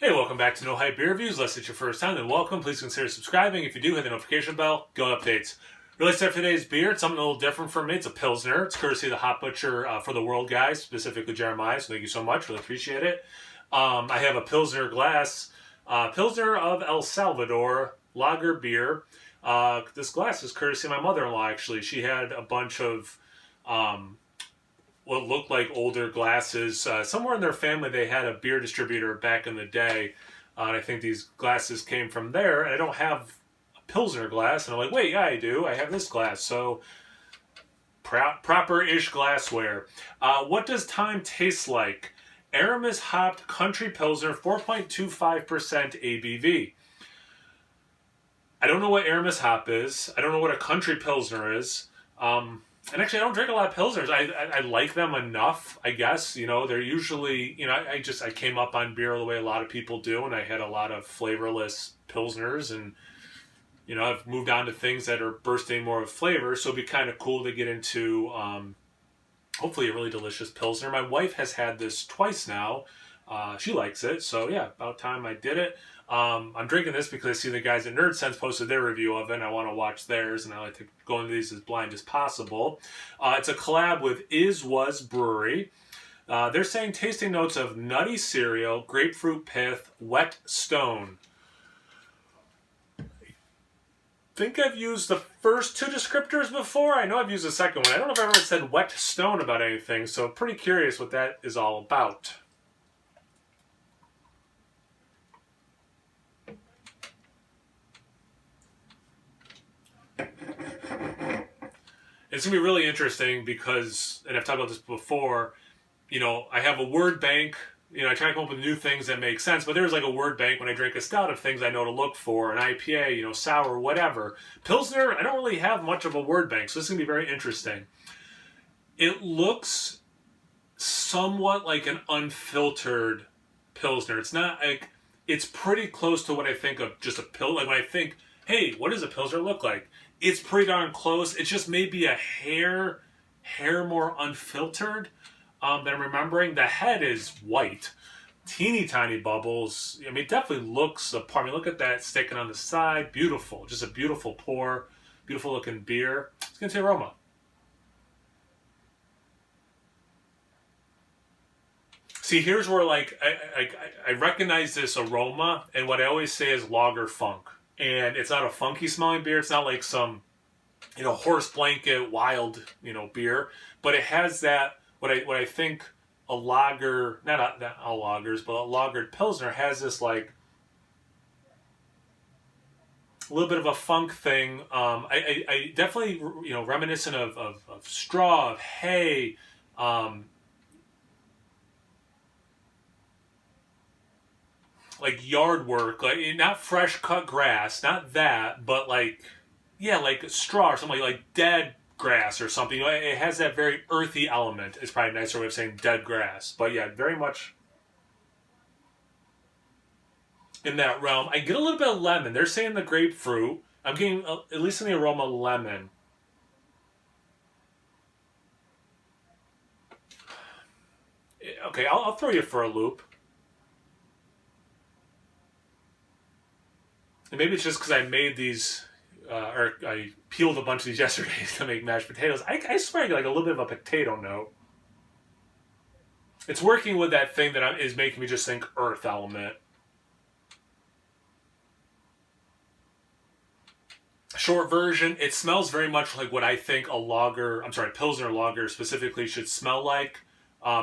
Hey, welcome back to No Hype Beer Reviews. Unless it's your first time, then welcome. Please consider subscribing. If you do, hit the notification bell. Go updates. Really excited for today's beer. It's something a little different for me. It's a Pilsner. It's courtesy of the Hot Butcher for the World guys, specifically Jeremiah. So thank you so much. Really appreciate it. I have a Pilsner glass. Pilsner of El Salvador lager beer. This glass is courtesy of my mother-in-law, actually. She had a bunch of what looked like older glasses. Somewhere in their family, they had a beer distributor back in the day. And I think these glasses came from there. And I don't have a Pilsner glass. And I'm like, wait, yeah, I do. I have this glass. So, proper-ish glassware. What does Time taste like? Aramis hopped country Pilsner, 4.25% ABV. I don't know what Aramis hop is. I don't know what a country Pilsner is. And actually, I don't drink a lot of Pilsners. I like them enough, I guess. You know, they're usually, I came up on beer the way a lot of people do, and I had a lot of flavorless Pilsners, and, I've moved on to things that are bursting more with flavor, so it'd be kind of cool to get into, hopefully, a really delicious Pilsner. My wife has had this twice now. She likes it, so yeah, about time I did it. I'm drinking this because I see the guys at Nerd Sense posted their review of it, and I want to watch theirs, and I like to go into these as blind as possible. It's a collab with Is Was Brewery. They're saying tasting notes of nutty cereal, grapefruit pith, wet stone. I think I've used the first two descriptors before. I know I've used the second one. I don't know if I've ever said wet stone about anything, so pretty curious what that is all about. It's going to be really interesting because, and I've talked about this before, I have a word bank. I try to come up with new things that make sense, but there's like a word bank when I drink a stout of things I know to look for, an IPA, sour, whatever. Pilsner, I don't really have much of a word bank, so this is going to be very interesting. It looks somewhat like an unfiltered Pilsner. It's not like, it's pretty close to what I think of just a pill. Like when I think, hey, what does a Pilsner look like? It's pretty darn close. It's just maybe a hair more unfiltered than I'm remembering. The head is white. Teeny tiny bubbles. I mean, it definitely looks apart. I mean, look at that sticking on the side. Beautiful. Just a beautiful pour. Beautiful looking beer. Let's get into the aroma. See, here's where I recognize this aroma, and what I always say is lager funk. And it's not a funky smelling beer. It's not like some, horse blanket wild, beer. But it has that what I think a lager, not all lagers, but a lagered Pilsner has this like a little bit of a funk thing. I definitely reminiscent of straw, of hay. Like yard work, like not fresh cut grass, not that, but like straw or something like dead grass or something. It has that very earthy element. It's probably a nicer way of saying dead grass, but yeah, very much in that realm. I get a little bit of lemon. They're saying the grapefruit. I'm getting at least in the aroma lemon. Okay, I'll throw you for a loop. And maybe it's just because I made these, or I peeled a bunch of these yesterday to make mashed potatoes. I swear I get like a little bit of a potato note. It's working with that thing that is making me just think earth element. Short version, it smells very much like what I think Pilsner lager specifically should smell like.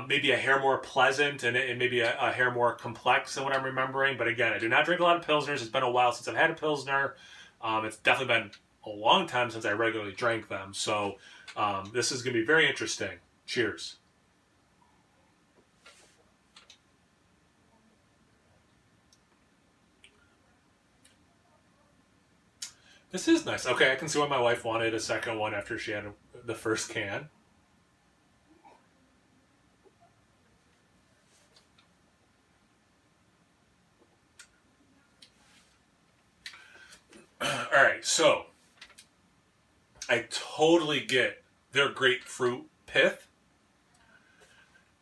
Maybe a hair more pleasant and maybe a hair more complex than what I'm remembering. But again, I do not drink a lot of Pilsners. It's been a while since I've had a Pilsner. It's definitely been a long time since I regularly drank them. So this is going to be very interesting. Cheers. This is nice. Okay, I can see why my wife wanted a second one after she had the first can. All right, so I totally get their grapefruit pith.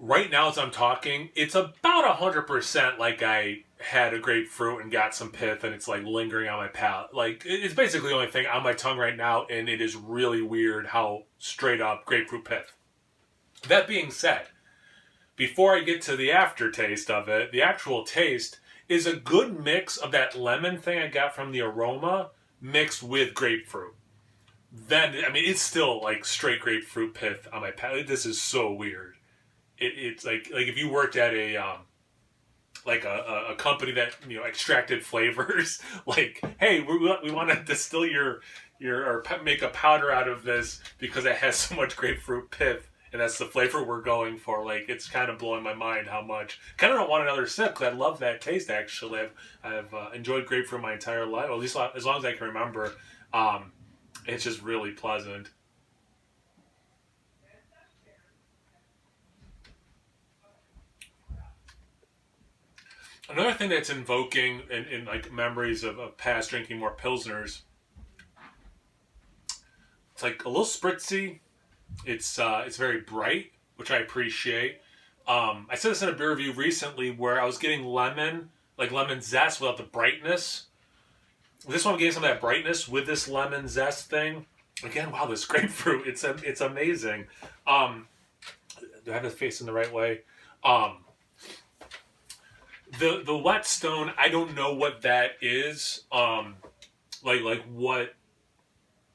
Right now, as I'm talking, it's about 100% like I had a grapefruit and got some pith, and it's like lingering on my palate. Like it's basically the only thing on my tongue right now, and it is really weird how straight up grapefruit pith. That being said, before I get to the aftertaste of it, the actual taste is a good mix of that lemon thing I got from the aroma mixed with grapefruit. Then, I mean, it's still like straight grapefruit pith on my palate. This is so weird. It's like if you worked at a like a company that extracted flavors, like, hey, we want to distill your or make a powder out of this because it has so much grapefruit pith, and that's the flavor we're going for. Like, it's kind of blowing my mind how much. Kind of don't want another sip because I love that taste. Actually, I've enjoyed grapefruit my entire life, well, at least as long as I can remember. It's just really pleasant. Another thing that's invoking in like memories of past drinking more pilsners, it's like a little spritzy. It's very bright, which I appreciate. I said this in a beer review recently where I was getting lemon, like lemon zest without the brightness. This one gave some of that brightness with this lemon zest thing. Again, wow, this grapefruit, it's amazing. Um, do I have this facing the right way? Um, the whetstone, I don't know what that is. Like what,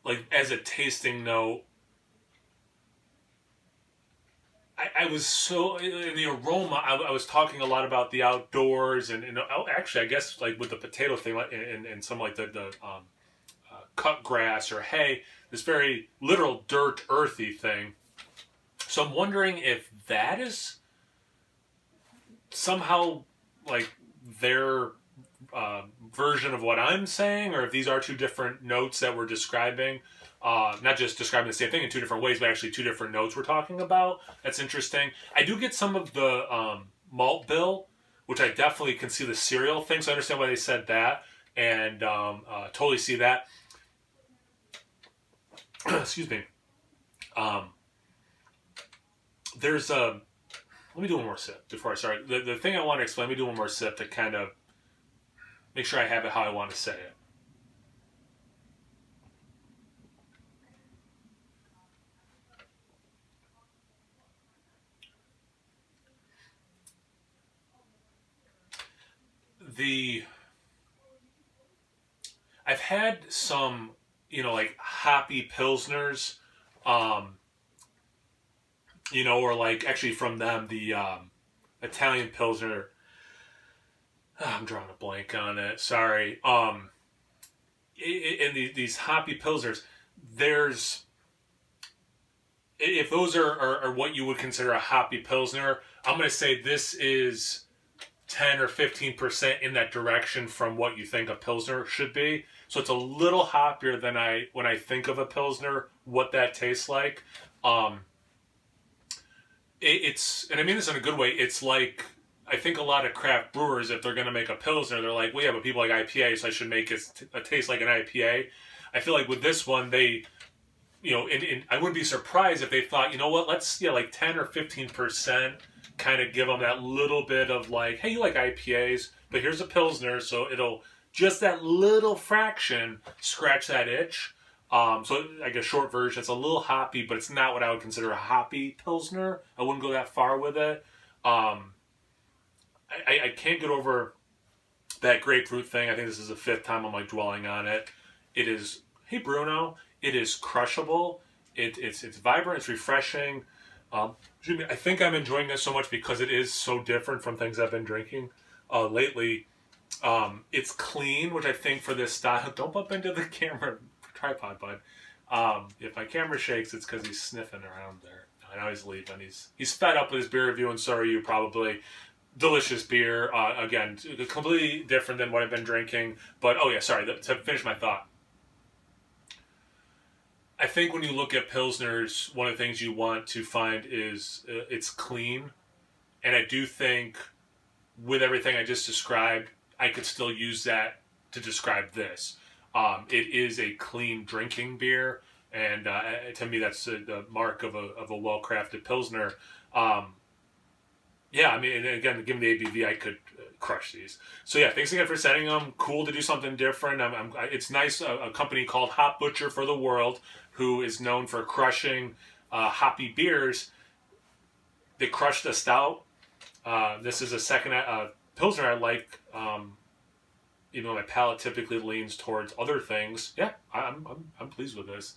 like as a tasting note, I was so in the aroma. I was talking a lot about the outdoors, and actually, I guess like with the potato thing, and some like the cut grass or hay, this very literal dirt, earthy thing. So I'm wondering if that is somehow like their version of what I'm saying, or if these are two different notes that we're describing. Not just describing the same thing in two different ways, but actually two different notes we're talking about. That's interesting. I do get some of the malt bill, which I definitely can see the cereal thing, so I understand why they said that, and totally see that. Excuse me. Um, there's a. Let me do one more sip before I start. The thing I want to explain, let me do one more sip to kind of make sure I have it how I want to say it. The I've had some, like hoppy pilsners, um, or like actually from them the Italian pilsner. I'm drawing a blank on it. Sorry. In these hoppy pilsners, there's if those are what you would consider a hoppy pilsner, I'm going to say this is 10 or 15% in that direction from what you think a pilsner should be. So it's a little hoppier than when I think of a pilsner, what that tastes like. Um, it's and I mean this in a good way. It's like I think a lot of craft brewers, if they're going to make a pilsner, they're like, well, yeah, but people like IPA, so I should make it taste like an IPA. I feel like with this one, they, and I wouldn't be surprised if they thought, you know what, let's like 10 or 15%, kind of give them that little bit of like, hey, you like IPAs, but here's a pilsner, so it'll just that little fraction scratch that itch. So like a short version, it's a little hoppy, but it's not what I would consider a hoppy pilsner. I wouldn't go that far with it. Um, I can't get over that grapefruit thing. I think this is the fifth time I'm like dwelling on it. It is, hey Bruno, it is crushable. It's vibrant. It's refreshing. I think I'm enjoying this so much because it is so different from things I've been drinking lately. It's clean, which I think for this style. Don't bump into the camera tripod, bud. If my camera shakes, it's because he's sniffing around there. I know he's leaving. He's fed up with his beer review, and so are you probably. Delicious beer. Again, completely different than what I've been drinking. But oh yeah, sorry. To finish my thought, I think when you look at pilsners, one of the things you want to find is it's clean, and I do think with everything I just described, I could still use that to describe this. It is a clean drinking beer, and to me, that's the mark of a well crafted pilsner. Um, Yeah, I mean, and again, given the ABV, I could crush these. So yeah, thanks again for sending them. Cool to do something different. It's nice. A company called Hop Butcher for the World, who is known for crushing hoppy beers. They crushed a stout. This is a second Pilsner I like. Even though my palate typically leans towards other things. Yeah, I'm pleased with this.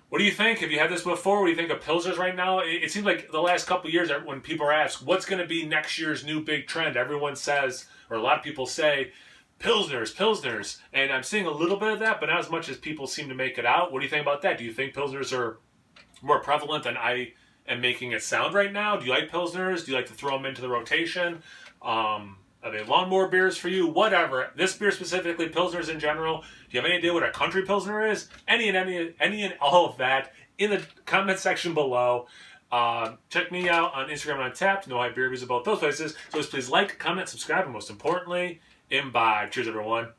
What do you think? Have you had this before? What do you think of Pilsners right now? It seems like the last couple of years, when people are asked, what's going to be next year's new big trend? Everyone says, or a lot of people say, Pilsners. And I'm seeing a little bit of that, but not as much as people seem to make it out. What do you think about that? Do you think Pilsners are more prevalent than I am making it sound right now? Do you like Pilsners? Do you like to throw them into the rotation? Are they lawnmower beers for you? Whatever. This beer specifically, Pilsners in general. Do you have any idea what a country Pilsner is? Any and all of that in the comment section below. Check me out on Instagram and Untapped. No Beer Reviews about those places. So please like, comment, subscribe, and most importantly, imbibe. Cheers, everyone.